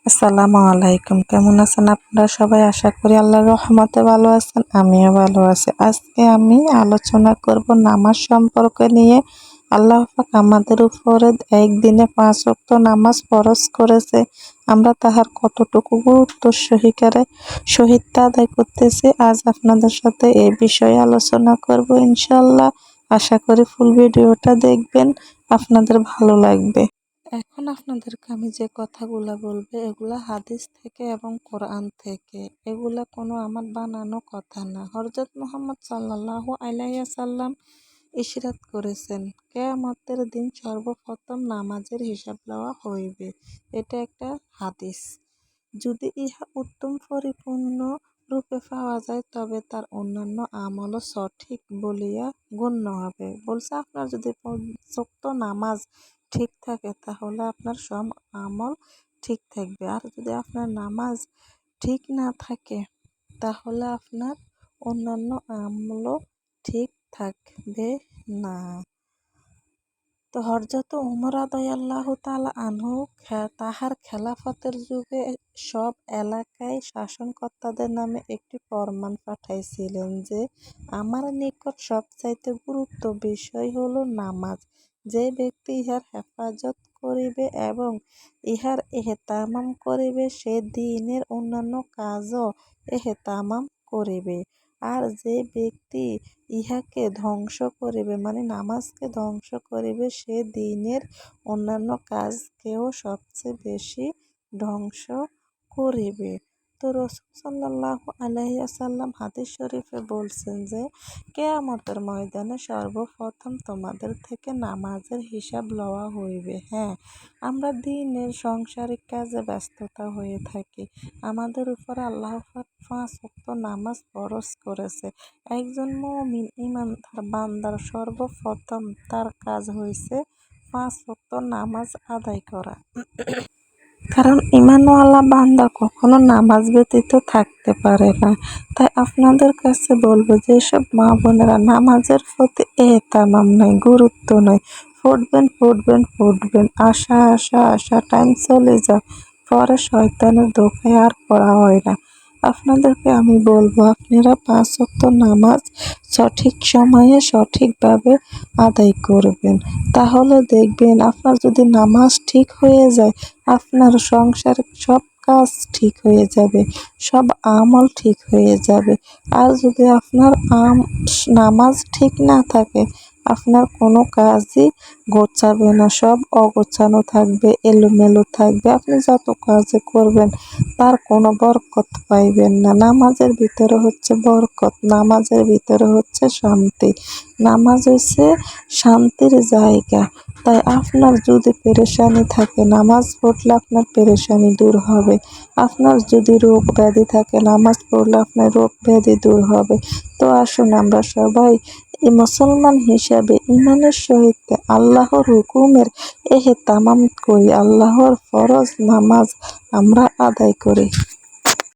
আসসালামু আলাইকুম। কেমন আছেন আপনারা সবাই? আশা করি আল্লাহর রহমতে ভালো আছেন। আমিও ভালো আছি। আজকে আমি আলোচনা করব নামাজ সম্পর্কে নিয়ে। আল্লাহ পাক আমাদের উপরে একদিনে 5 ওয়াক্ত নামাজ ফরজ করেছে। আমরা তাহার কতটুকু গুরুত্ব সহিত আদায় করতেছি। আজ আপনাদের সাথে এই বিষয়ে আলোচনা করব ইনশাআল্লাহ। আশা করি ফুল ভিডিওটা দেখবেন, আপনাদের ভালো লাগবে। এখন আপনাদেরকে আমি যে কথাগুলা বলবো এগুলা হাদিস থেকে এবং কোরআন থেকে। এগুলা কোনো আমার বানানো কথা না। হযরত মুহাম্মদ সাল্লাল্লাহু আলাইহি ওয়াসাল্লাম ইশরাত করেছেন, কিয়ামতের দিন সর্বপ্রথম নামাজের হিসাব লওয়া হইবে। এটা একটা হাদিস। যদি ইহা উত্তম পরিপূর্ণ রূপে পাওয়া যায় তবে তার অন্যান্য আমলও সঠিক বলিয়া গণ্য হবে। বলছে আপনার যদি 5 ওয়াক্ত নামাজ ঠিক থাকে তাহলে আপনার সব আমল ঠিক থাকবে। আর যদি আপনার নামাজ ঠিক না থাকে তাহলে আপনার অন্যান্য আমলও ঠিক থাকবে না। তো হযরত ওমর রাদিয়াল্লাহু তাআলা আনহু তাহার খেলাফতের যুগে সব এলাকায় শাসনকর্তাদের নামে একটি ফরমান পাঠাইছিলেন যে, আমার নিকট সবচাইতে গুরুত্ব বিষয় হল নামাজ। যে ব্যক্তি ইহার হেফাজত করিবে এবং ইহার এহতামাম করিবে সে দ্বীনের অন্যান্য কাজও এহতামাম করিবে। আর যে ব্যক্তি ইহাকে ধ্বংস করিবে মানে নামাজকে ধ্বংস করিবে সে দ্বীনের অন্যান্য কাজকেও সবচেয়ে বেশি ধ্বংস করিবে। তো রাসূল সাল্লাল্লাহু আলাইহি ওয়াসাল্লাম হাদিস শরীফে বলছেন যে, কিয়ামতের ময়দানে সর্বপ্রথম তোমাদের থেকে নামাজের হিসাব লওয়া হইবে। হ্যাঁ, আমরা দিনের সাংসারিক কাজে ব্যস্ততা হয়ে থাকি। আমাদের উপর আল্লাহ পাক 5 ওয়াক্ত নামাজ ফরজ করেছে। একজন মুমিন ঈমানদার বান্দার সর্বপ্রথম তার কাজ হইছে 5 ওয়াক্ত নামাজ আদায় করা। কারণ ঈমানওয়ালা বান্দা কখনো নামাজ ব্যতীত থাকতে পারে না। তাই আপনাদের কাছে বলবো, যেসব মা বোনেরা নামাজের প্রতি এহতামাম নাই, গুরুত্ব নাই, পড়বেন, আশা টাইম চলে যায়, পরে শয়তানের ধোঁকায় আর পড়া হয় না। আপনাদেরকে আমি বলবো আপনারা 5 ওয়াক্ত নামাজ সঠিক সময়ে সঠিকভাবে আদায় করবেন। তাহলে দেখবেন আপনার যদি নামাজ ঠিক হয়ে যায় আপনার সংসারের সব কাজ ঠিক হয়ে যাবে, সব আমল ঠিক হয়ে যাবে। আর যদি আপনার নামাজ ঠিক না থাকে আপনার কোনো কাজই গোছাবে না, সব অগোছানো থাকবে, এলোমেলো থাকবে। আপনি যত কাজে করবেন তার কোনো বরকত পাইবেন না। নামাজের ভিতরে হচ্ছে বরকত, নামাজের ভিতরে হচ্ছে শান্তি, নামাজ হচ্ছে শান্তির জায়গা। তাই আপনার যদি পেরেশানি থাকে নামাজ পড়লে আপনার পেরেশানি দূর হবে। আপনার যদি রোগ ব্যাধি থাকে নামাজ পড়লে আপনার রোগ ব্যাধি দূর হবে। তো আসুন আমরা সবাই মুসলমান হিসাবে ঈমানের সহিত আল্লাহর হুকুমের এহতামাম করি, আল্লাহর ফরজ নামাজ আমরা আদায় করি।